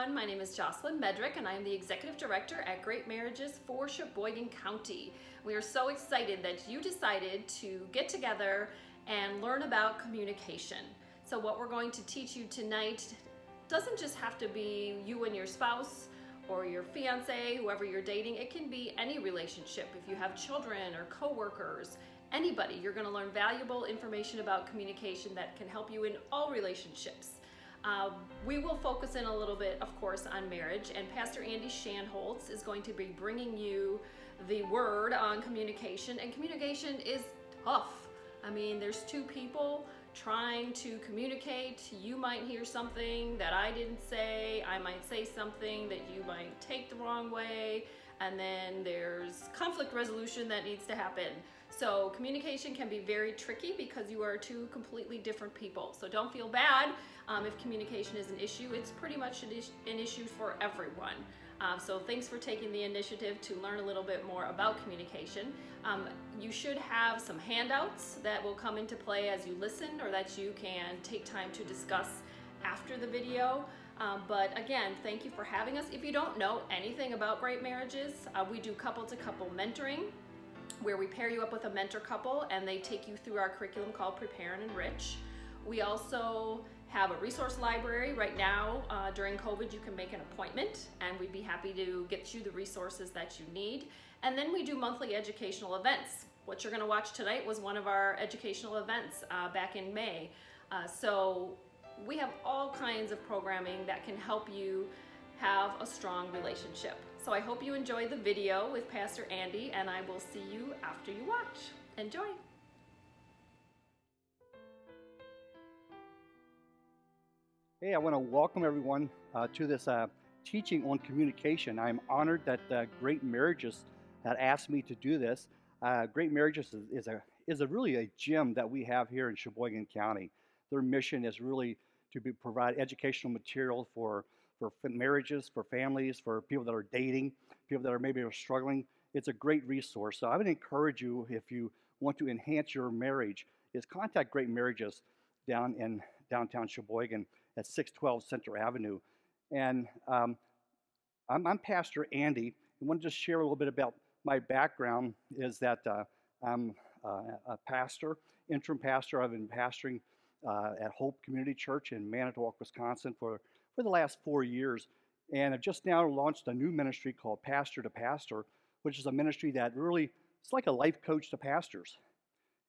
everyone. My name is Jocelyn Medrick, and I am the Executive Director at Great Marriages for Sheboygan County. We are so excited that you decided to get together and learn about communication. So what we're going to teach you tonight doesn't just have to be you and your spouse or your fiance, whoever you're dating. It can be any relationship. If you have children or coworkers, anybody, you're going to learn valuable information about communication that can help you in all relationships. We will focus in a little bit, of course, on marriage, and Pastor Andy Shanholtz is going to be bringing you the word on communication, and communication is tough. I mean, there's two people trying to communicate. You might hear something that I didn't say, I might say something that you might take the wrong way, and then there's conflict resolution that needs to happen. So communication can be very tricky because you are two completely different people. So don't feel bad if communication is an issue. It's pretty much an issue for everyone. So thanks for taking the initiative to learn a little bit more about communication. You should have some handouts that will come into play as you listen, or that you can take time to discuss after the video. But again, thank you for having us. If you don't know anything about Great Marriages, we do couple-to-couple mentoring, where we pair you up with a mentor couple and they take you through our curriculum called Prepare and Enrich. We also have a resource library. Right now, during COVID, you can make an appointment and we'd be happy to get you the resources that you need. And then we do monthly educational events. What you're gonna watch tonight was one of our educational events back in May. So we have all kinds of programming that can help you have a strong relationship. So I hope you enjoy the video with Pastor Andy, and I will see you after you watch. Enjoy. Hey, I want to welcome everyone to this teaching on communication. I'm honored that Great Marriages had asked me to do this. Great Marriages is really a gem that we have here in Sheboygan County. Their mission is really to provide educational material for marriages, for families, for people that are dating, people that are maybe struggling. It's a great resource. So I would encourage you, if you want to enhance your marriage, is contact Great Marriages down in downtown Sheboygan at 612 Center Avenue. And I'm Pastor Andy. I want to just share a little bit about my background. Is that I'm a pastor, interim pastor. I've been pastoring at Hope Community Church in Manitowoc, Wisconsin for the last 4 years. And I've just now launched a new ministry called Pastor to Pastor, which is a ministry that really, it's like a life coach to pastors.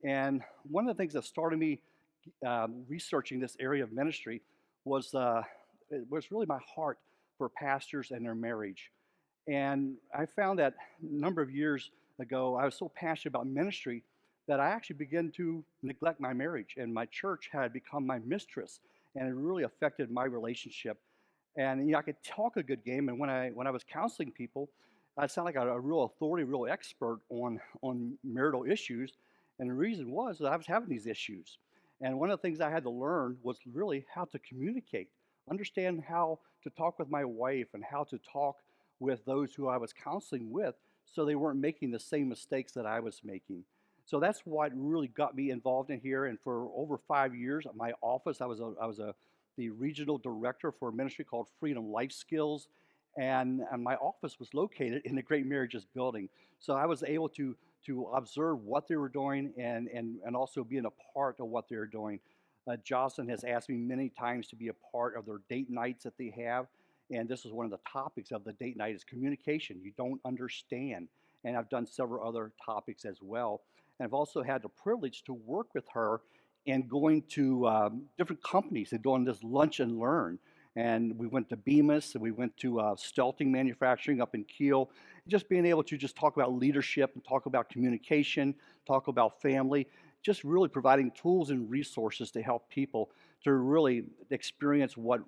And one of the things that started me researching this area of ministry was really my heart for pastors and their marriage. And I found that a number of years ago, I was so passionate about ministry that I actually began to neglect my marriage, and my church had become my mistress, and it really affected my relationship. And I could talk a good game, and when I was counseling people, I sounded like a real authority, real expert on marital issues. And the reason was that I was having these issues. And one of the things I had to learn was really how to communicate, understand how to talk with my wife and how to talk with those who I was counseling with, so they weren't making the same mistakes that I was making. So that's what really got me involved in here. And for over 5 years at my office, I was the regional director for a ministry called Freedom Life Skills. And my office was located in the Great Marriages building. So I was able to observe what they were doing and also being a part of what they were doing. Jocelyn has asked me many times to be a part of their date nights that they have. And this is one of the topics of the date night is communication. You don't understand. And I've done several other topics as well. And I've also had the privilege to work with her in going to different companies and doing this lunch and learn. And we went to Bemis, and we went to Stelting Manufacturing up in Kiel. Just being able to just talk about leadership and talk about communication, talk about family, just really providing tools and resources to help people to really experience what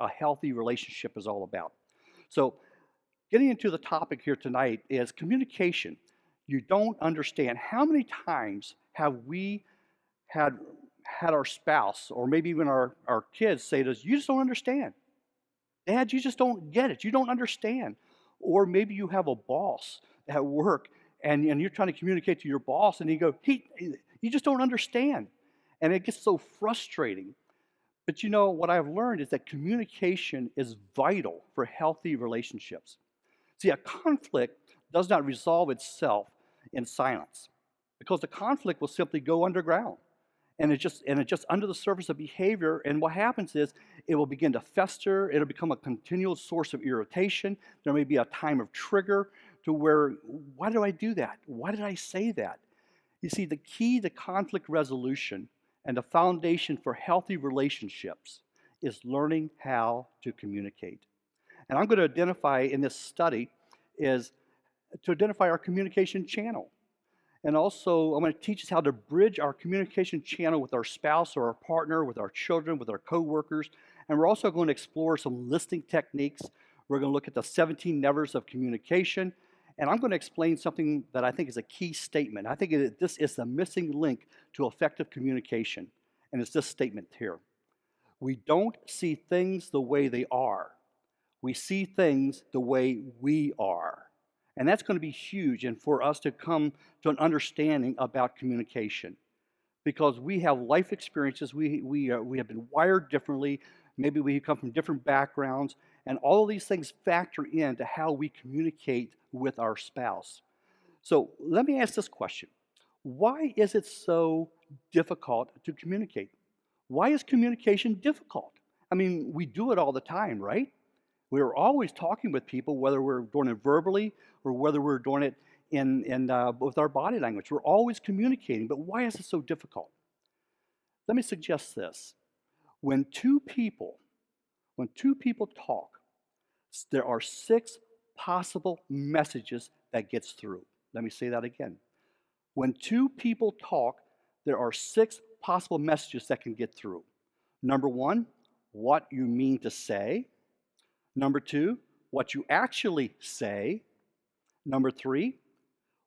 a healthy relationship is all about. So getting into the topic here tonight is communication. You don't understand. How many times have we had our spouse or maybe even our kids say to us, "You just don't understand. Dad, you just don't get it. You don't understand." Or maybe you have a boss at work and you're trying to communicate to your boss and you go, "You just don't understand." And it gets so frustrating. But you know, what I've learned is that communication is vital for healthy relationships. See, a conflict does not resolve itself in silence because the conflict will simply go underground. And it's just under the surface of behavior. And what happens is it will begin to fester. It'll become a continual source of irritation. There may be a time of trigger to where, why do I do that? Why did I say that? You see, the key to conflict resolution and the foundation for healthy relationships is learning how to communicate. And I'm going to identify in this study is to identify our communication channel. And also, I'm going to teach us how to bridge our communication channel with our spouse or our partner, with our children, with our coworkers. And we're also going to explore some listening techniques. We're going to look at the 17 nevers of communication. And I'm going to explain something that I think is a key statement. I think this is the missing link to effective communication. And it's this statement here. We don't see things the way they are. We see things the way we are. And that's going to be huge and for us to come to an understanding about communication. Because we have life experiences, we have been wired differently, maybe we come from different backgrounds, and all of these things factor into how we communicate with our spouse. So let me ask this question. Why is it so difficult to communicate? Why is communication difficult? I mean, we do it all the time, right? We're always talking with people, whether we're doing it verbally or whether we're doing it with our body language. We're always communicating, but why is it so difficult? Let me suggest this. When two people talk, there are 6 possible messages that gets through. Let me say that again. When 2 people talk, there are 6 possible messages that can get through. Number 1, what you mean to say. Number 2, what you actually say. Number 3,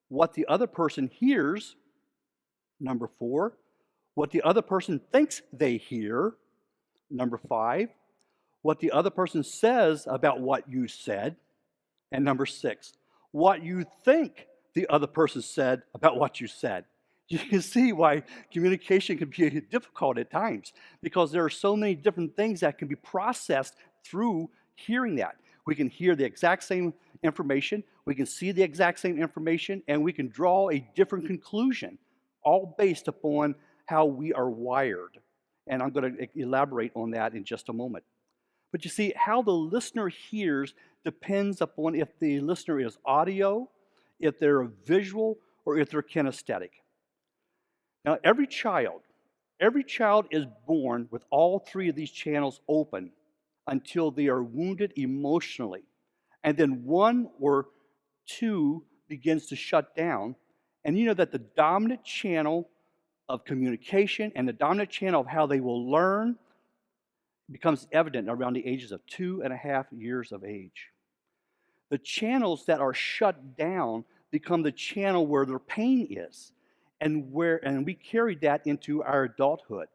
what the other person hears. Number 4, what the other person thinks they hear. Number 5, what the other person says about what you said. And number 6, what you think the other person said about what you said. You can see why communication can be difficult at times because there are so many different things that can be processed through hearing that. We can hear the exact same information, we can see the exact same information, and we can draw a different conclusion, all based upon how we are wired. And I'm going to elaborate on that in just a moment. But you see, how the listener hears depends upon if the listener is audio, if they're visual, or if they're kinesthetic. Now, every child is born with all 3 of these channels open until they are wounded emotionally. And then 1 or 2 begins to shut down. And you know that the dominant channel of communication and the dominant channel of how they will learn becomes evident around the ages of 2.5 years of age. The channels that are shut down become the channel where their pain is, and we carry that into our adulthood.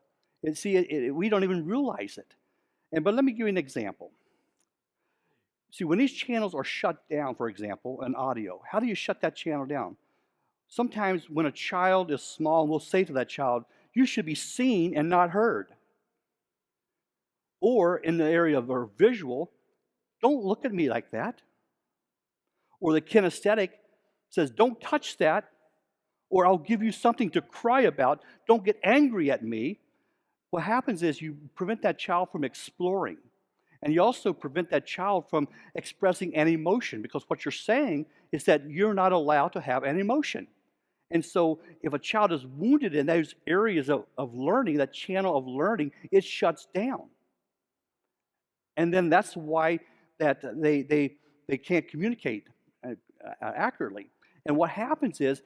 And see, we don't even realize it. But let me give you an example. See, when these channels are shut down, for example, in audio, how do you shut that channel down? Sometimes when a child is small, we'll say to that child, you should be seen and not heard. Or in the area of our visual, don't look at me like that. Or the kinesthetic says, don't touch that, or I'll give you something to cry about. Don't get angry at me. What happens is you prevent that child from exploring. And you also prevent that child from expressing an emotion, because what you're saying is that you're not allowed to have an emotion. And so if a child is wounded in those areas of learning, that channel of learning, it shuts down. And then that's why that they can't communicate accurately. And what happens is,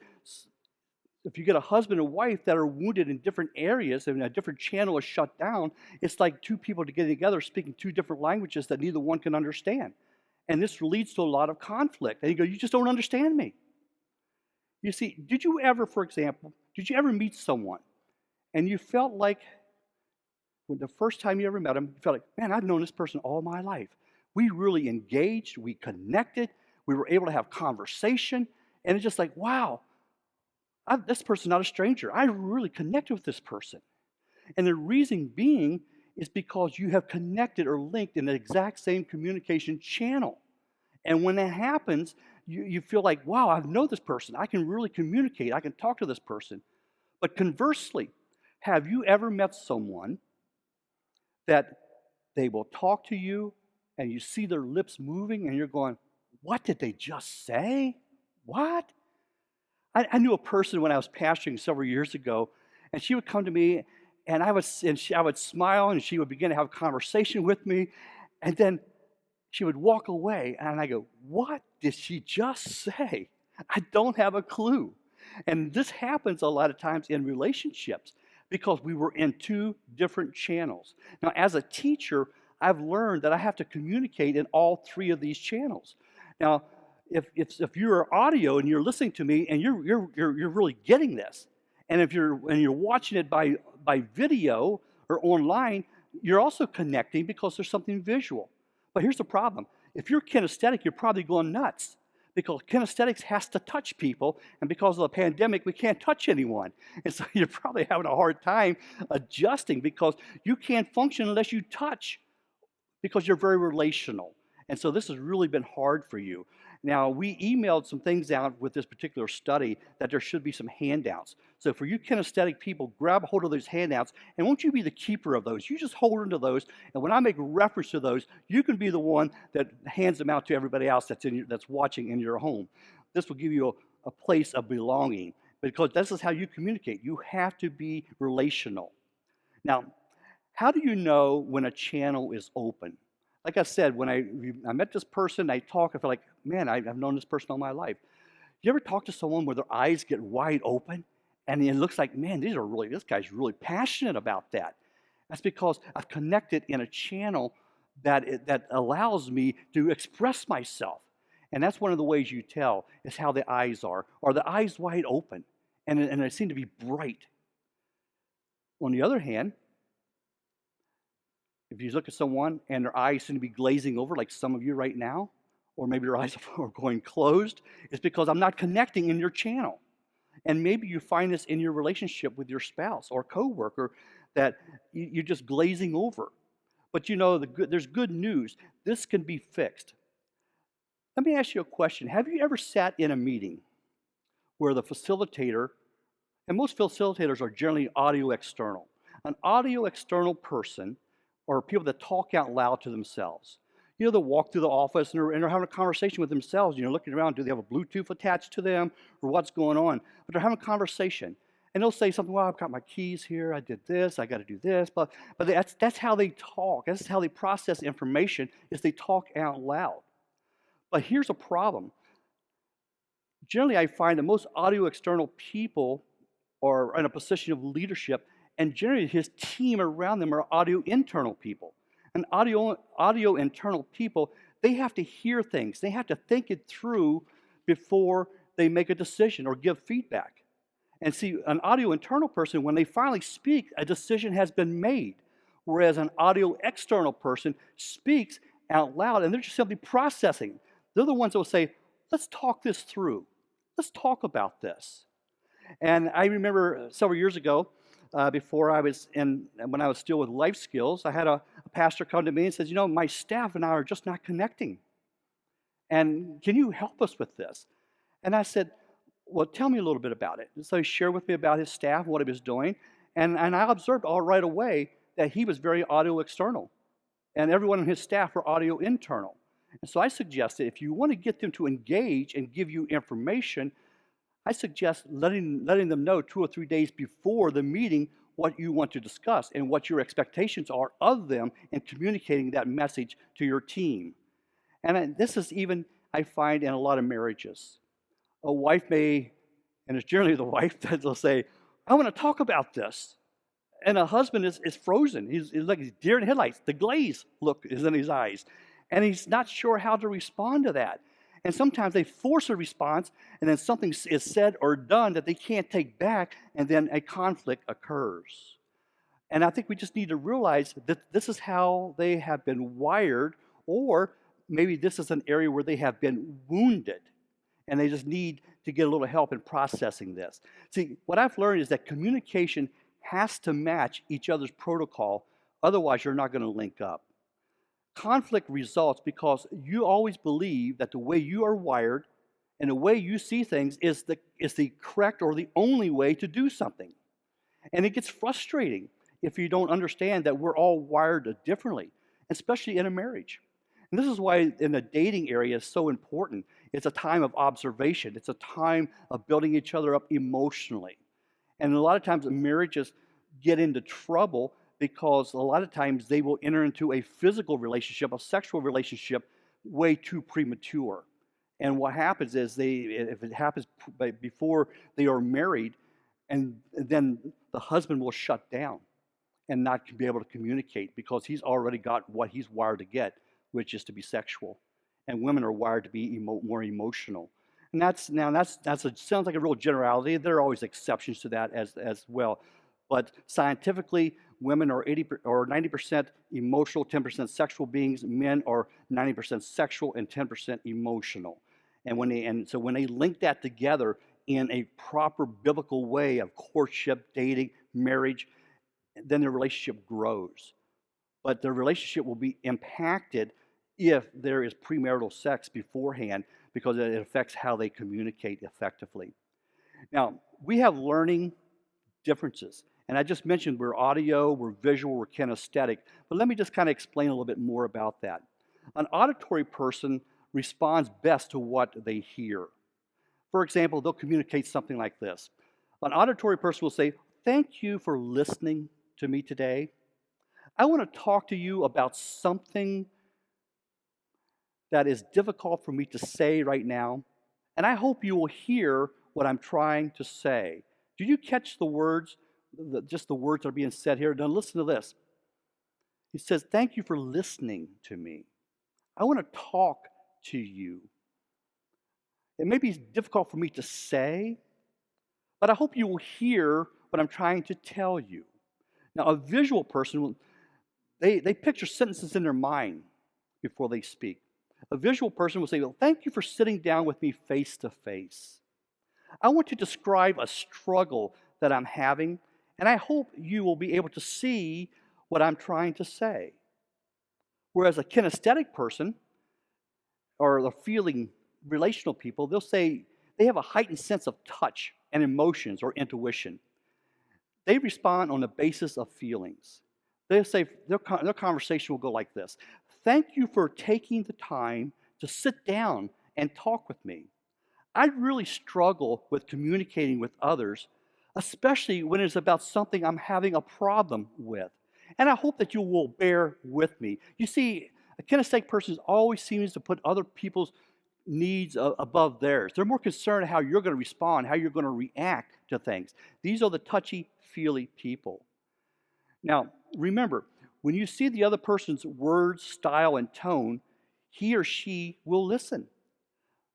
if you get a husband and wife that are wounded in different areas and a different channel is shut down, it's like 2 people getting together speaking 2 different languages that neither one can understand. And this leads to a lot of conflict. And you go, you just don't understand me. You see, did you ever meet someone and you felt like, when the first time you ever met them, you felt like, man, I've known this person all my life. We really engaged, we connected, we were able to have conversation, and it's just like, wow, this person's not a stranger. I really connected with this person. And the reason being is because you have connected or linked in the exact same communication channel. And when that happens, you feel like, wow, I know this person. I can really communicate. I can talk to this person. But conversely, have you ever met someone that they will talk to you and you see their lips moving and you're going, what did they just say? What? I knew a person when I was pastoring several years ago, and she would come to me, and I would smile, and she would begin to have a conversation with me, and then she would walk away, and I go, what did she just say? I don't have a clue. And this happens a lot of times in relationships because we were in two different channels. Now, as a teacher, I've learned that I have to communicate in all three of these channels. Now, if you're audio and you're listening to me and you're really getting this, and if you're watching it by video or online, you're also connecting because there's something visual. But here's the problem: if you're kinesthetic, you're probably going nuts because kinesthetics has to touch people, and because of the pandemic, we can't touch anyone, and so you're probably having a hard time adjusting because you can't function unless you touch, because you're very relational. And so this has really been hard for you. Now, we emailed some things out with this particular study that there should be some handouts. So for you kinesthetic people, grab hold of those handouts, and won't you be the keeper of those? You just hold onto those, and when I make reference to those, you can be the one that hands them out to everybody else that's watching in your home. This will give you a place of belonging, because this is how you communicate. You have to be relational. Now, how do you know when a channel is open? Like I said, when I met this person, I talk, I feel like, man, I've known this person all my life. You ever talk to someone where their eyes get wide open and it looks like, man, this guy's really passionate about that? That's because I've connected in a channel that allows me to express myself. And that's one of the ways you tell is how the eyes are. Are the eyes wide open? And they seem to be bright. On the other hand, if you look at someone and their eyes seem to be glazing over, like some of you right now, or maybe your eyes are going closed, it's because I'm not connecting in your channel. And maybe you find this in your relationship with your spouse or coworker, that you're just glazing over. But you know, there's good news. This can be fixed. Let me ask you a question. Have you ever sat in a meeting where the facilitator, and most facilitators are generally audio external, an audio external person, or people that talk out loud to themselves. You know, they'll walk through the office and they're having a conversation with themselves. You know, looking around, do they have a Bluetooth attached to them or what's going on? But they're having a conversation. And they'll say something, well, I've got my keys here, I did this, I got to do this. But that's how they talk. That's how they process information, is they talk out loud. But here's a problem. Generally, I find that most audio external people are in a position of leadership, and generally his team around them are audio internal people. And audio internal people, they have to hear things. They have to think it through before they make a decision or give feedback. And see, an audio internal person, when they finally speak, a decision has been made. Whereas an audio external person speaks out loud and they're just simply processing. They're the ones that will say, let's talk this through. Let's talk about this. And I remember several years ago, when I was still with Life Skills, I had a pastor come to me and says, you know, my staff and I are just not connecting. And can you help us with this? And I said, well, tell me a little bit about it. And so he shared with me about his staff, what he was doing. And I observed all right away that he was very audio external. And everyone on his staff were audio internal. And so I suggested, if you want to get them to engage and give you information, I suggest letting them know 2 or 3 days before the meeting what you want to discuss and what your expectations are of them, and communicating that message to your team. And this is even, I find, in a lot of marriages. A wife may, and it's generally the wife that will say, I want to talk about this. And a husband is frozen. He's like he's deer in headlights. The glaze look is in his eyes. And he's not sure how to respond to that. And sometimes they force a response, and then something is said or done that they can't take back, and then a conflict occurs. And I think we just need to realize that this is how they have been wired, or maybe this is an area where they have been wounded, and they just need to get a little help in processing this. See, what I've learned is that communication has to match each other's protocol Otherwise, you're not going to link up. Conflict results because you always believe that the way you are wired and the way you see things is the correct or the only way to do something. And it gets frustrating if you don't understand that we're all wired differently, especially in a marriage. And this is why in the dating area is so important. It's a time of observation. It's a time of building each other up emotionally. And a lot of times marriages get into trouble because a lot of times they will enter into a physical relationship, a sexual relationship, way too premature. And what happens is if it happens before they are married, and then the husband will shut down and not be able to communicate because he's already got what he's wired to get, which is to be sexual. And women are wired to be more emotional. And sounds like a real generality. There are always exceptions to that as well. But scientifically, women are 90% emotional, 10% sexual beings. Men are 90% sexual and 10% emotional. And so when they link that together in a proper biblical way of courtship, dating, marriage, then the relationship grows. But the relationship will be impacted if there is premarital sex beforehand because it affects how they communicate effectively. Now, we have learning differences. And I just mentioned we're audio, we're visual, we're kinesthetic. But let me just kind of explain a little bit more about that. An auditory person responds best to what they hear. For example, they'll communicate something like this. An auditory person will say, "Thank you for listening to me today. I want to talk to you about something that is difficult for me to say right now, and I hope you will hear what I'm trying to say." Did you catch the words, just the words that are being said here? Now listen to this. He says, "Thank you for listening to me. I want to talk to you. It may be difficult for me to say, but I hope you will hear what I'm trying to tell you." Now, a visual person, they picture sentences in their mind before they speak. A visual person will say, "Well, thank you for sitting down with me face to face. I want to describe a struggle that I'm having, and I hope you will be able to see what I'm trying to say." Whereas a kinesthetic person, or the feeling relational people, they'll say they have a heightened sense of touch and emotions or intuition. They respond on the basis of feelings. They'll say their conversation will go like this: "Thank you for taking the time to sit down and talk with me. I really struggle with communicating with others, especially when it's about something I'm having a problem with. And I hope that you will bear with me." You see, a kinesthetic person always seems to put other people's needs above theirs. They're more concerned how you're going to respond, how you're going to react to things. These are the touchy-feely people. Now, remember, when you see the other person's words, style, and tone, he or she will listen.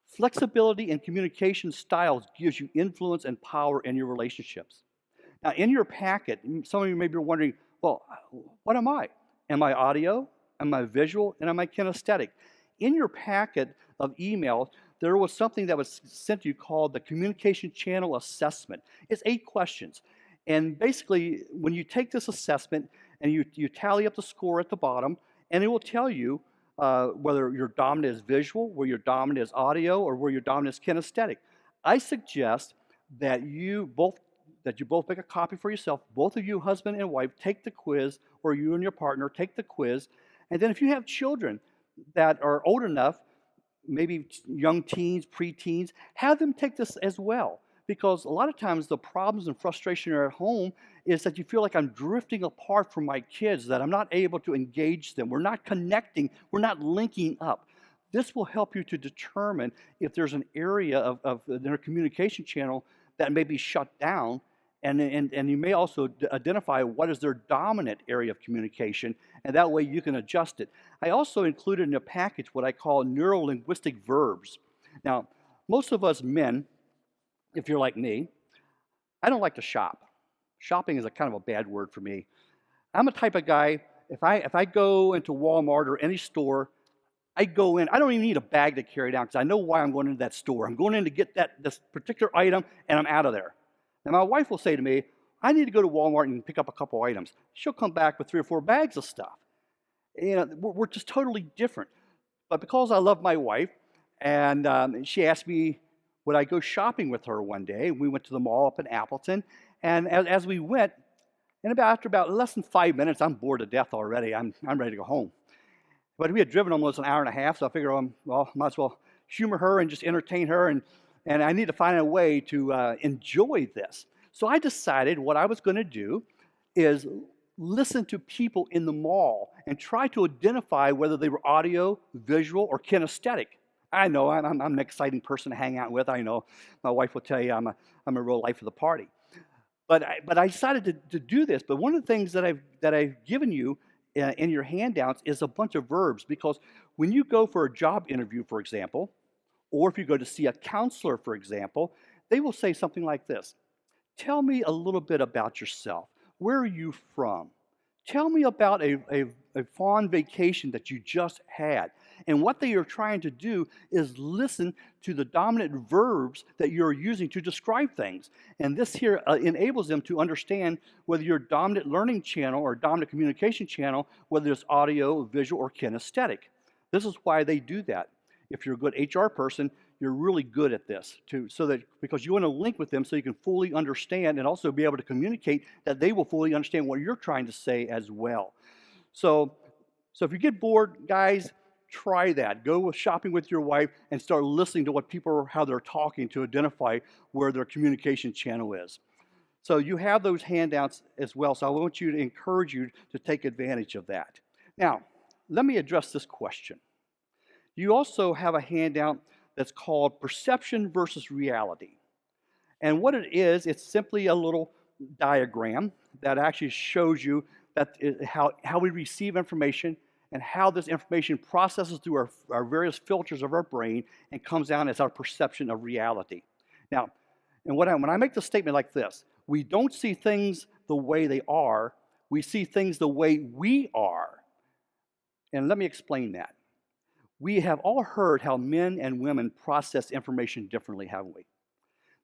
Flexibility in communication styles gives you influence and power in your relationships. Now, in your packet, some of you may be wondering, well, what am I? Am I audio? Am I visual? And am I kinesthetic? In your packet of email, there was something that was sent to you called the Communication Channel Assessment. It's 8 questions. And basically, when you take this assessment and you tally up the score at the bottom, and it will tell you whether your dominant is visual, whether your dominant is audio, or whether your dominant is kinesthetic. I suggest that you both make a copy for yourself. Both of you, husband and wife, take the quiz, or you and your partner take the quiz. And then if you have children that are old enough, maybe young teens, preteens, have them take this as well. Because a lot of times the problems and frustration are at home is that you feel like I'm drifting apart from my kids, that I'm not able to engage them. We're not connecting. We're not linking up. This will help you to determine if there's an area of their communication channel that may be shut down. And you may also identify what is their dominant area of communication, and that way you can adjust it. I also included in the package what I call neuro-linguistic verbs. Now, most of us men, if you're like me, I don't like to shop. Shopping is a kind of a bad word for me. I'm a type of guy, if I go into Walmart or any store, I go in, I don't even need a bag to carry down because I know why I'm going into that store. I'm going in to get this particular item, and I'm out of there. And my wife will say to me, I need to go to Walmart and pick up a couple items. She'll come back with 3 or 4 bags of stuff. We're just totally different. But because I love my wife, and she asked me, would I go shopping with her one day? We went to the mall up in Appleton, and as we went, and after about less than 5 minutes, I'm bored to death already. I'm ready to go home. But we had driven almost an hour and a half, so I figured, might as well humor her and just entertain her, and I need to find a way to enjoy this. So I decided what I was going to do is listen to people in the mall and try to identify whether they were audio, visual, or kinesthetic. I know I'm an exciting person to hang out with. I know my wife will tell you I'm a real life of the party. But I decided to do this. But one of the things that I've given you in your handouts is a bunch of verbs, because when you go for a job interview, for example, or if you go to see a counselor, for example, they will say something like this. Tell me a little bit about yourself. Where are you from? Tell me about a fond vacation that you just had. And what they are trying to do is listen to the dominant verbs that you're using to describe things. And this here enables them to understand whether your dominant learning channel or dominant communication channel, whether it's audio, visual, or kinesthetic. This is why they do that. If you're a good HR person, you're really good at this because you want to link with them so you can fully understand and also be able to communicate that they will fully understand what you're trying to say as well. So if you get bored, guys, try that. Go shopping with your wife and start listening to what how they're talking to identify where their communication channel is. So you have those handouts as well. So I want you to encourage you to take advantage of that. Now, let me address this question. You also have a handout that's called Perception versus Reality. And what it is, it's simply a little diagram that actually shows you how we receive information and how this information processes through our various filters of our brain and comes down as our perception of reality. Now, and when I make the statement like this, we don't see things the way they are, we see things the way we are. And let me explain that. We have all heard how men and women process information differently, haven't we?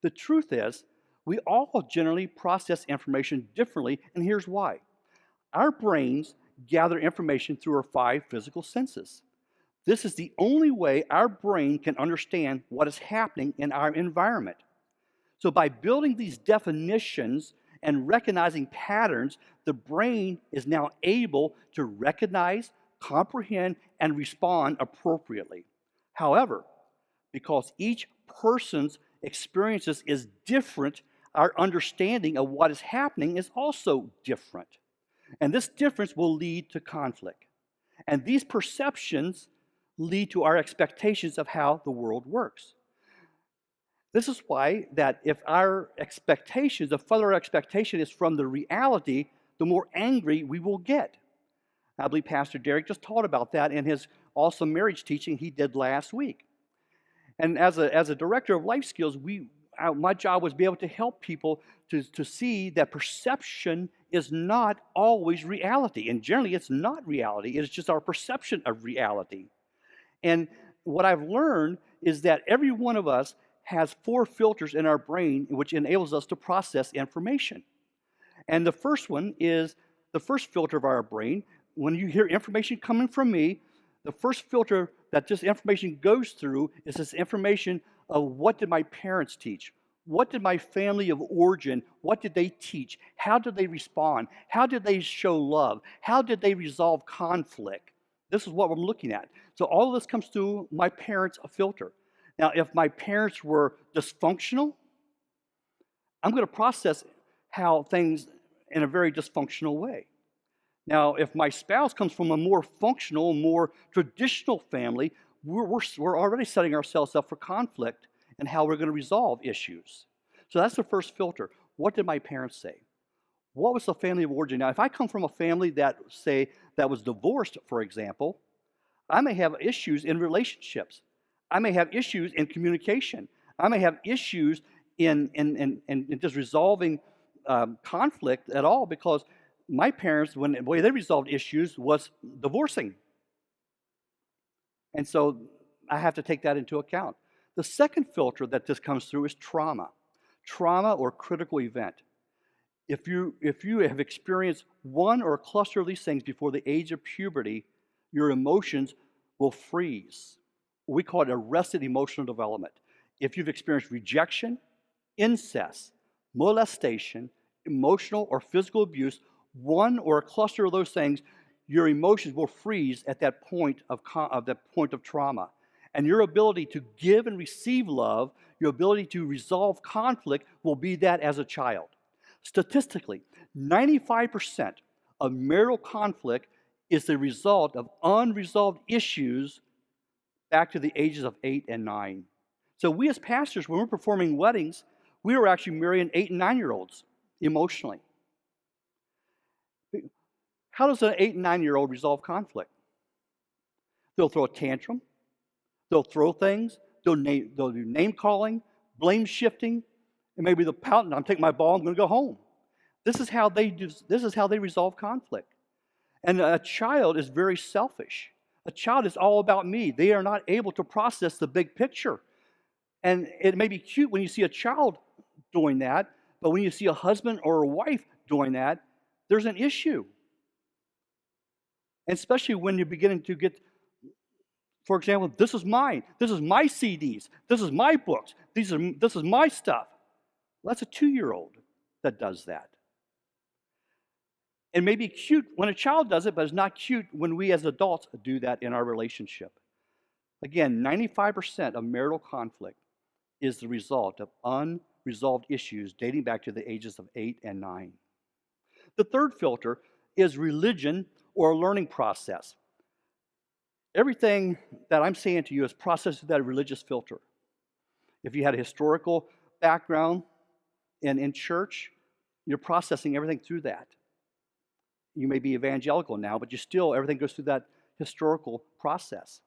The truth is, we all generally process information differently, and here's why. Our brains gather information through our 5 physical senses. This is the only way our brain can understand what is happening in our environment. So by building these definitions and recognizing patterns, the brain is now able to recognize, comprehend, and respond appropriately. However, because each person's experiences is different, our understanding of what is happening is also different. And this difference will lead to conflict. And these perceptions lead to our expectations of how the world works. This is why that if our expectations, the further our expectation is from the reality, the more angry we will get. I believe Pastor Derek just taught about that in his awesome marriage teaching he did last week. And as a director of life skills, my job was to be able to help people to see that perception is not always reality. And generally, it's not reality. It's just our perception of reality. And what I've learned is that every one of us has 4 filters in our brain which enables us to process information. And the first one is the first filter of our brain. When you hear information coming from me, the first filter that this information goes through is this information of what did my parents teach? What did my family of origin, what did they teach? How did they respond? How did they show love? How did they resolve conflict? This is what we're looking at. So all of this comes through my parents' filter. Now, if my parents were dysfunctional, I'm going to process how things in a very dysfunctional way. Now, if my spouse comes from a more functional, more traditional family, we're already setting ourselves up for conflict and how we're going to resolve issues. So that's the first filter. What did my parents say? What was the family of origin? Now, if I come from a family that was divorced, for example, I may have issues in relationships. I may have issues in communication. I may have issues in just resolving conflict at all, because my parents, the way they resolved issues was divorcing. And so I have to take that into account. The second filter that this comes through is trauma. Trauma or critical event. if you have experienced one or a cluster of these things before the age of puberty, your emotions will freeze. We call it arrested emotional development. If you've experienced rejection, incest, molestation, emotional or physical abuse, one or a cluster of those things, your emotions will freeze at that point of trauma. And your ability to give and receive love, your ability to resolve conflict will be that as a child. Statistically, 95% of marital conflict is the result of unresolved issues back to the ages of 8 and 9. So we as pastors, when we're performing weddings, we are actually marrying 8 and 9-year-olds emotionally. How does an 8 and 9-year-old resolve conflict? They'll throw a tantrum. They'll throw things. They'll do name calling, blame shifting, and maybe they'll pout and I'm taking my ball, I'm going to go home. This is how they resolve conflict. And a child is very selfish. A child is all about me. They are not able to process the big picture. And it may be cute when you see a child doing that, but when you see a husband or a wife doing that, there's an issue. And especially when you're beginning to get, for example, this is mine. This is my CDs. This is my books. This is my stuff. Well, that's a 2-year-old that does that. It may be cute when a child does it, but it's not cute when we as adults do that in our relationship. Again, 95% of marital conflict is the result of unresolved issues dating back to the ages of 8 and 9. The third filter is religion or a learning process. Everything that I'm saying to you is processed through that religious filter. If you had a historical background in church, you're processing everything through that. You may be evangelical now, but everything goes through that historical process.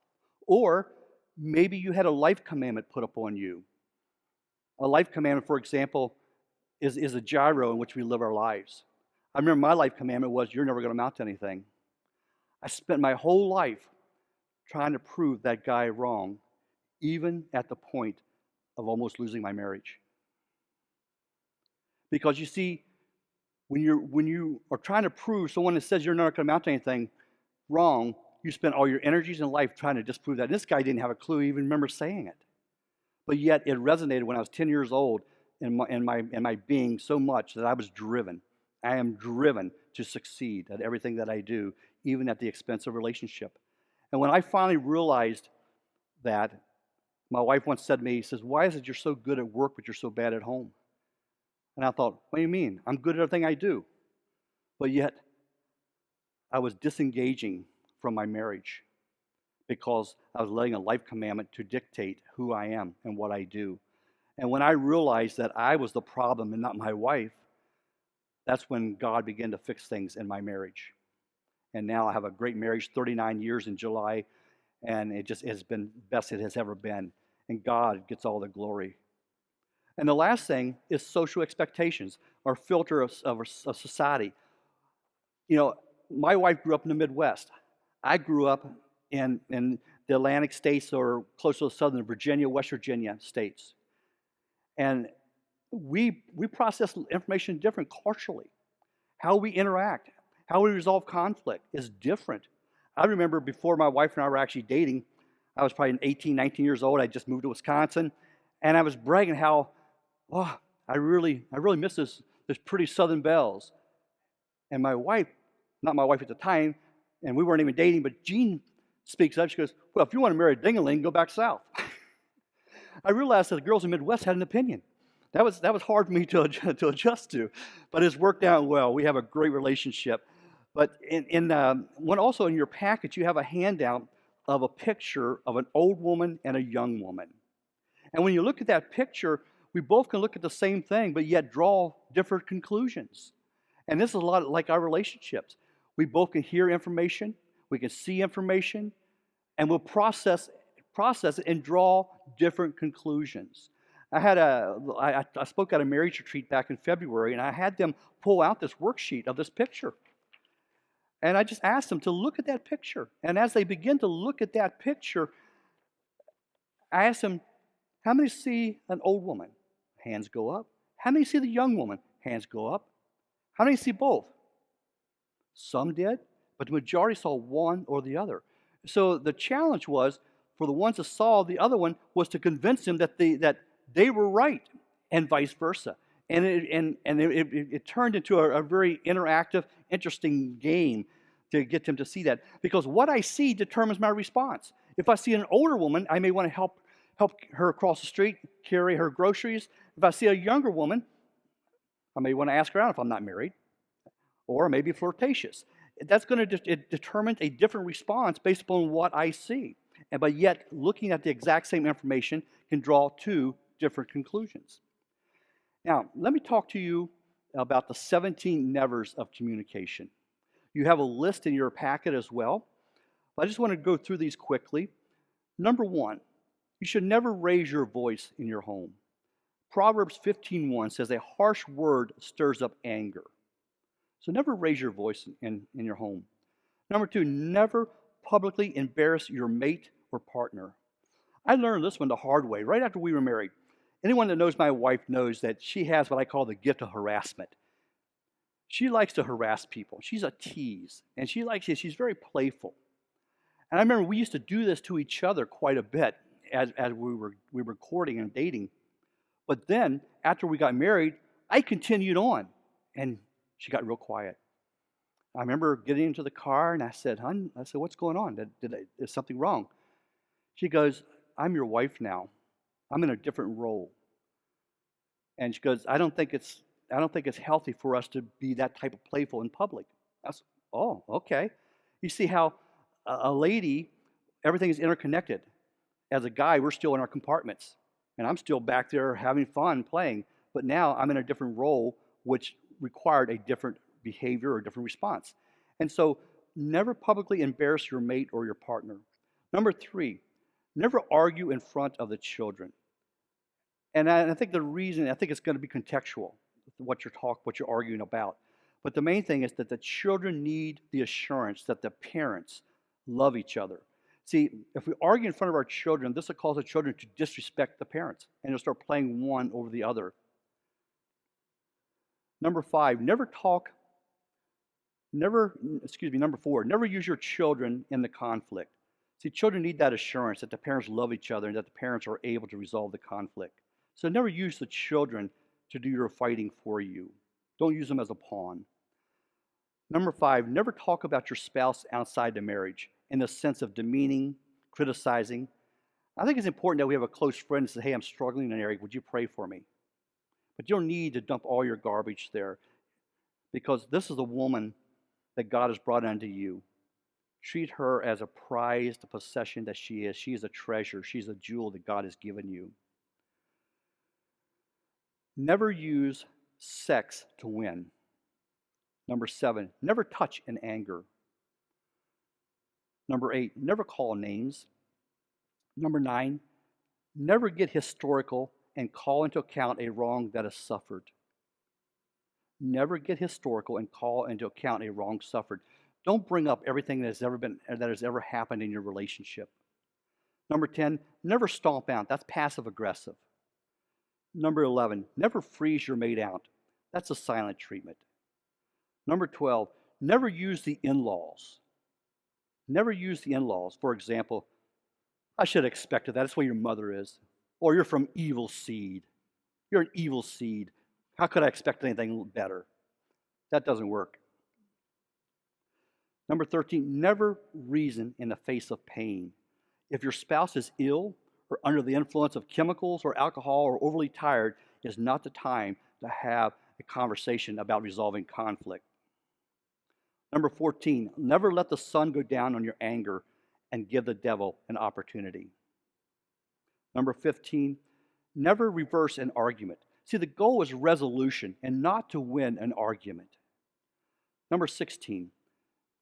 Or maybe you had a life commandment put upon you. A life commandment, for example, is a gyro in which we live our lives. I remember my life commandment was, you're never going to amount to anything. I spent my whole life trying to prove that guy wrong, even at the point of almost losing my marriage. Because you see, when you are trying to prove someone that says you're not going to amount to anything wrong, you spend all your energies in life trying to disprove that. And this guy didn't have a clue, he even remember saying it. But yet it resonated when I was 10 years old in my being so much that I was driven. I am driven to succeed at everything that I do, even at the expense of relationship. And when I finally realized that, my wife once said to me, says, why is it you're so good at work, but you're so bad at home? And I thought, what do you mean? I'm good at everything I do. But yet, I was disengaging from my marriage because I was letting a life commandment to dictate who I am and what I do. And when I realized that I was the problem and not my wife, that's when God began to fix things in my marriage. And now I have a great marriage, 39 years in July, and it just has been the best it has ever been. And God gets all the glory. And the last thing is social expectations, or filter of society. You know, my wife grew up in the Midwest. I grew up in the Atlantic states, or close to the southern Virginia, West Virginia states. And we process information different culturally. How we interact, how we resolve conflict is different. I remember before my wife and I were actually dating, I was probably 18, 19 years old. I just moved to Wisconsin, and I was bragging how, oh, I really miss this pretty Southern belles. And my wife, not my wife at the time, and we weren't even dating, but Jean speaks up. She goes, well, if you want to marry a ding-a-ling, go back south. I realized that the girls in the Midwest had an opinion. That was hard for me to adjust to, but it's worked out well. We have a great relationship. But also in your package, you have a handout of a picture of an old woman and a young woman. And when you look at that picture, we both can look at the same thing, but yet draw different conclusions. And this is a lot like our relationships. We both can hear information, we can see information, and we'll process it and draw different conclusions. I spoke at a marriage retreat back in February, and I had them pull out this worksheet of this picture. And I just asked them to look at that picture. And as they begin to look at that picture, I asked them, how many see an old woman? Hands go up. How many see the young woman? Hands go up. How many see both? Some did, but the majority saw one or the other. So the challenge was for the ones that saw the other one was to convince them that they were right, and vice versa. And it turned into a very interactive, interesting game to get them to see that. Because what I see determines my response. If I see an older woman, I may want to help her across the street, carry her groceries. If I see a younger woman, I may want to ask her out if I'm not married, or maybe flirtatious. That's going to it determines a different response based upon what I see. But yet, looking at the exact same information can draw two different conclusions. Now, let me talk to you about the 17 nevers of communication. You have a list in your packet as well. I just want to go through these quickly. Number one, you should never raise your voice in your home. Proverbs 15:1 says, a harsh word stirs up anger. So never raise your voice in your home. Number two, never publicly embarrass your mate or partner. I learned this one the hard way, right after we were married. Anyone that knows my wife knows that she has what I call the gift of harassment. She likes to harass people. She's a tease, and she's very playful. And I remember we used to do this to each other quite a bit as we were courting and dating. But then, after we got married, I continued on, and she got real quiet. I remember getting into the car, and I said, "Hon," "what's going on? Is something wrong?" She goes, "I'm your wife now. I'm in a different role." And she goes, I don't think it's healthy for us to be that type of playful in public. I said, "Oh, okay." You see how a lady, everything is interconnected. As a guy, we're still in our compartments, and I'm still back there having fun playing. But now I'm in a different role, which required a different behavior or a different response. And so never publicly embarrass your mate or your partner. Number three, never argue in front of the children. And I think it's going to be contextual, what you're arguing about. But the main thing is that the children need the assurance that the parents love each other. See, if we argue in front of our children, this will cause the children to disrespect the parents, and they'll start playing one over the other. Number four, never use your children in the conflict. See, children need that assurance that the parents love each other and that the parents are able to resolve the conflict. So never use the children to do your fighting for you. Don't use them as a pawn. Number five, never talk about your spouse outside the marriage in the sense of demeaning, criticizing. I think it's important that we have a close friend that says, "Hey, I'm struggling in an area. Would you pray for me?" But you don't need to dump all your garbage there, because this is a woman that God has brought unto you. Treat her as a prized possession that she is. She is a treasure. She's a jewel that God has given you. Never use sex to win. Number seven, never touch in anger. Number eight, never call names. Number nine, never get historical and call into account a wrong that is suffered. Never get historical and call into account a wrong suffered. Don't bring up everything that has ever happened in your relationship. Number 10, never stomp out. That's passive aggressive. Number 11, never freeze your mate out. That's a silent treatment. Number 12, never use the in-laws. Never use the in-laws. For example, "I should have expected that. That's where your mother is." Or, "You're from evil seed. You're an evil seed. How could I expect anything better?" That doesn't work. Number 13, never reason in the face of pain. If your spouse is ill or under the influence of chemicals or alcohol or overly tired, is not the time to have a conversation about resolving conflict. Number 14, never let the sun go down on your anger and give the devil an opportunity. Number 15, never reverse an argument. See, the goal is resolution and not to win an argument. Number 16,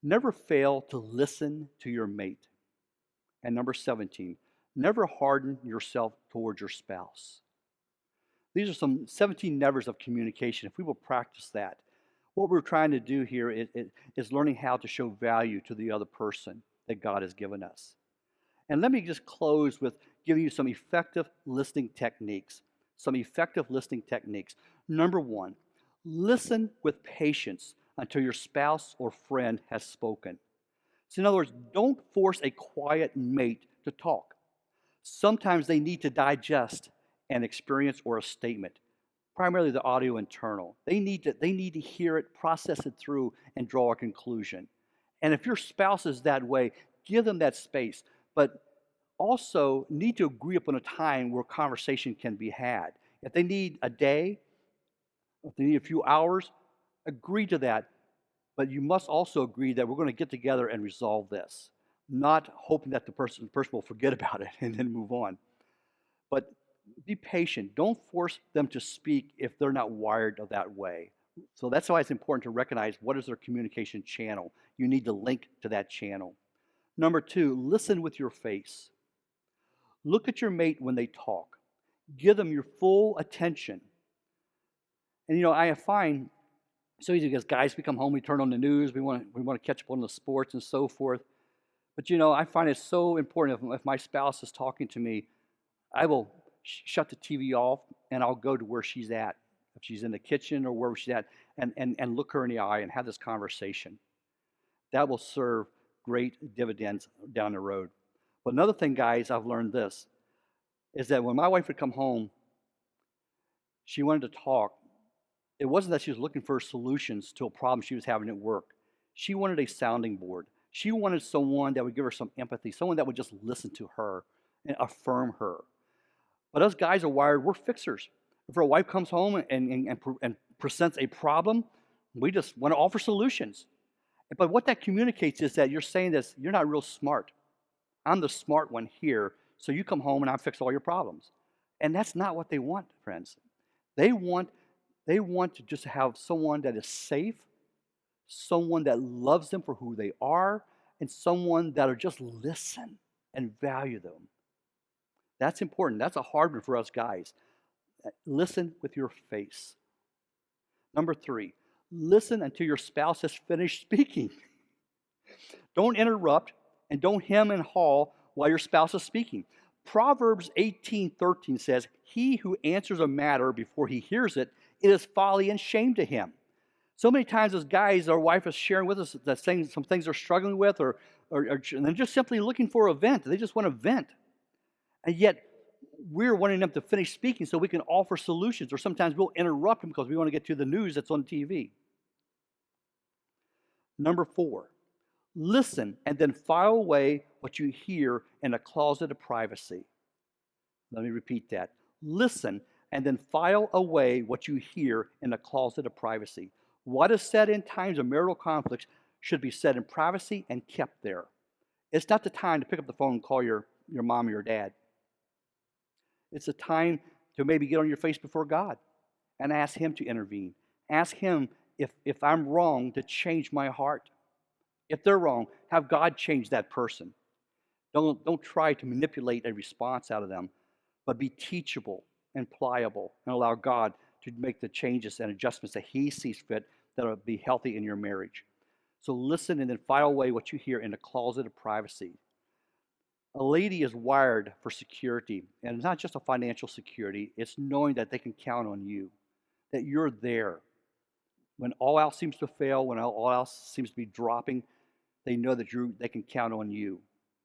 never fail to listen to your mate. And number 17, never harden yourself towards your spouse. These are some 17 nevers of communication. If we will practice that, what we're trying to do here is learning how to show value to the other person that God has given us. And let me just close with giving you some effective listening techniques. Number one, Listen with patience until your spouse or friend has spoken. So in other words, don't force a quiet mate to talk. Sometimes they need to digest an experience or a statement, primarily the audio internal. They need to hear it, process it through, and draw a conclusion. And if your spouse is that way, give them that space. But also need to agree upon a time where conversation can be had. If they need a day, if they need a few hours, agree to that. But you must also agree that we're going to get together and resolve this, not hoping that the person will forget about it and then move on. But be patient. Don't force them to speak if they're not wired that way. So that's why it's important to recognize what is their communication channel. You need to link to that channel. Number two, listen with your face. Look at your mate when they talk. Give them your full attention. And I find so easy because guys, we come home, we turn on the news, we want to catch up on the sports and so forth. But I find it so important if my spouse is talking to me, I will shut the TV off and I'll go to where she's at. If she's in the kitchen or wherever she's at, and look her in the eye and have this conversation. That will serve great dividends down the road. But another thing, guys, I've learned this, is that when my wife would come home, she wanted to talk. It wasn't that she was looking for solutions to a problem she was having at work. She wanted a sounding board. She wanted someone that would give her some empathy, someone that would just listen to her and affirm her. But us guys are wired, we're fixers. If our wife comes home and presents a problem, we just want to offer solutions. But what that communicates is that you're saying this, you're not real smart. I'm the smart one here, so you come home and I fix all your problems. And that's not what they want, friends. They want to just have someone that is safe, someone that loves them for who they are, and someone that'll just listen and value them. That's important. That's a hard one for us guys. Listen with your face. Number three, listen until your spouse has finished speaking. Don't interrupt and don't hem and haw while your spouse is speaking. Proverbs 18:13 says, "He who answers a matter before he hears it, it is folly and shame to him." So many times as guys, our wife is sharing with us that some things they're struggling with or and they're just simply looking for a vent. They just want to vent. And yet, we're wanting them to finish speaking so we can offer solutions. Or sometimes we'll interrupt them because we want to get to the news that's on TV. Number four, listen and then file away what you hear in a closet of privacy. Let me repeat that. Listen and then file away what you hear in a closet of privacy. What is said in times of marital conflicts should be said in privacy and kept there. It's not the time to pick up the phone and call your mom or your dad. It's a time to maybe get on your face before God and ask Him to intervene. Ask Him if I'm wrong to change my heart. If they're wrong, have God change that person. Don't try to manipulate a response out of them, but be teachable and pliable and allow God to make the changes and adjustments that He sees fit that will be healthy in your marriage. So listen and then file away what you hear in a closet of privacy. A lady is wired for security, and it's not just a financial security, it's knowing that they can count on you, that you're there. When all else seems to fail, when all else seems to be dropping, they know that they can count on you,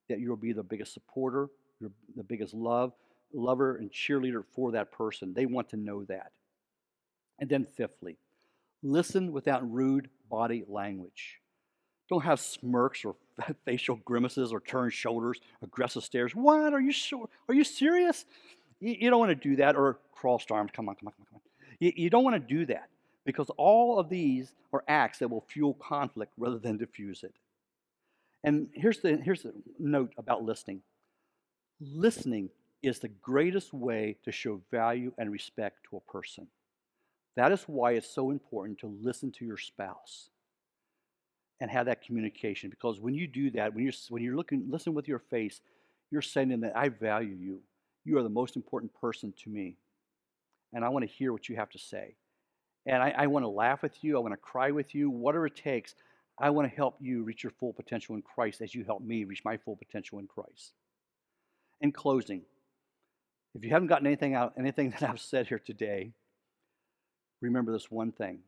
that you'll be the biggest supporter, you're the biggest lover and cheerleader for that person. They want to know that. And then fifthly, listen without rude body language. Don't have smirks or facial grimaces or turned shoulders, aggressive stares. What? Are you sure? Are you serious? You don't want to do that. Or crossed arms. Come on. You don't want to do that because all of these are acts that will fuel conflict rather than diffuse it. And here's the note about listening. Listening is the greatest way to show value and respect to a person. That is why it's so important to listen to your spouse and have that communication. Because when you do that, when you're listen with your face, you're saying to them that I value you. You are the most important person to me. And I want to hear what you have to say. And I want to laugh with you. I want to cry with you. Whatever it takes, I want to help you reach your full potential in Christ as you help me reach my full potential in Christ. In closing, if you haven't gotten anything that I've said here today, remember this one thing.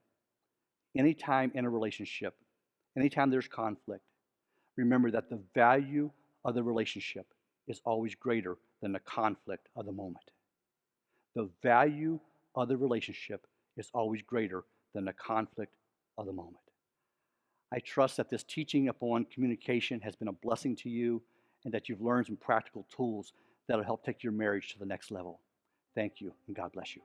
Anytime in a relationship, anytime there's conflict, remember that the value of the relationship is always greater than the conflict of the moment. The value of the relationship is always greater than the conflict of the moment. I trust that this teaching upon communication has been a blessing to you and that you've learned some practical tools that will help take your marriage to the next level. Thank you, and God bless you.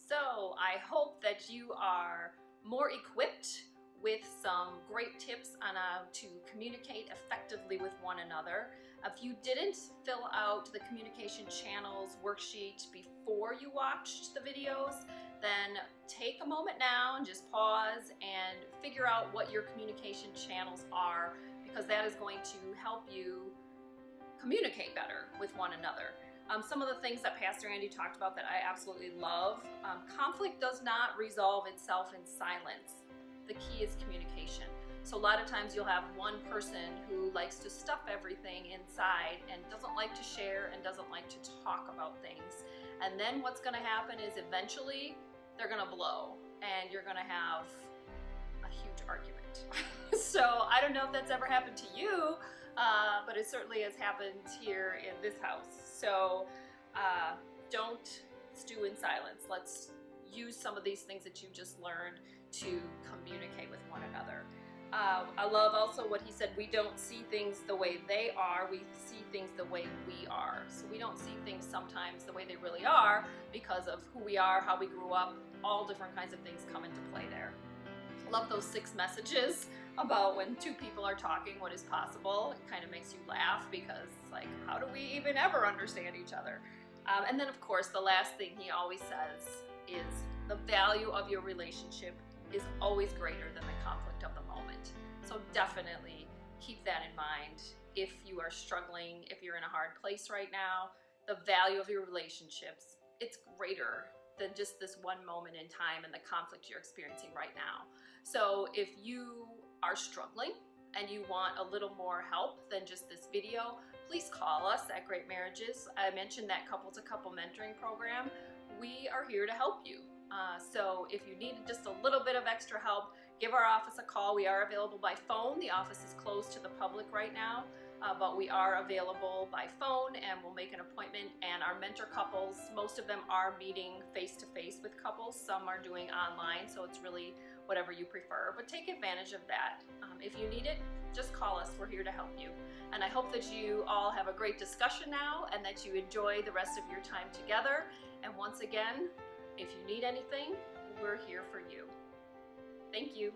So I hope that you are more equipped with some great tips on how to communicate effectively with one another. If you didn't fill out the communication channels worksheet before you watched the videos, then take a moment now and just pause and figure out what your communication channels are, because that is going to help you communicate better with one another. Some of the things that Pastor Andy talked about that I absolutely love. Conflict does not resolve itself in silence. The key is communication. So a lot of times you'll have one person who likes to stuff everything inside and doesn't like to share and doesn't like to talk about things. And then what's going to happen is eventually they're going to blow and you're going to have a huge argument. So I don't know if that's ever happened to you, but it certainly has happened here in this house. So don't stew in silence. Let's use some of these things that you just learned to communicate with one another. I love also what he said, we don't see things the way they are, we see things the way we are. So we don't see things sometimes the way they really are because of who we are, how we grew up, all different kinds of things come into play there. Love those 6 messages about when 2 people are talking, what is possible. It kind of makes you laugh because, like, how do we even ever understand each other? And then, of course, the last thing he always says is the value of your relationship is always greater than the conflict of the moment. So definitely keep that in mind. If you are struggling, if you're in a hard place right now, the value of your relationships, it's greater than just this one moment in time and the conflict you're experiencing right now. So if you are struggling and you want a little more help than just this video, please call us at Great Marriages. I mentioned that couple to couple mentoring program. We are here to help you. So if you need just a little bit of extra help, give our office a call. We are available by phone. The office is closed to the public right now, but we are available by phone and we'll make an appointment. And our mentor couples, most of them are meeting face-to-face with couples. Some are doing online, so it's really whatever you prefer, but take advantage of that. If you need it, just call us. We're here to help you. And I hope that you all have a great discussion now and that you enjoy the rest of your time together. And once again, if you need anything, we're here for you. Thank you.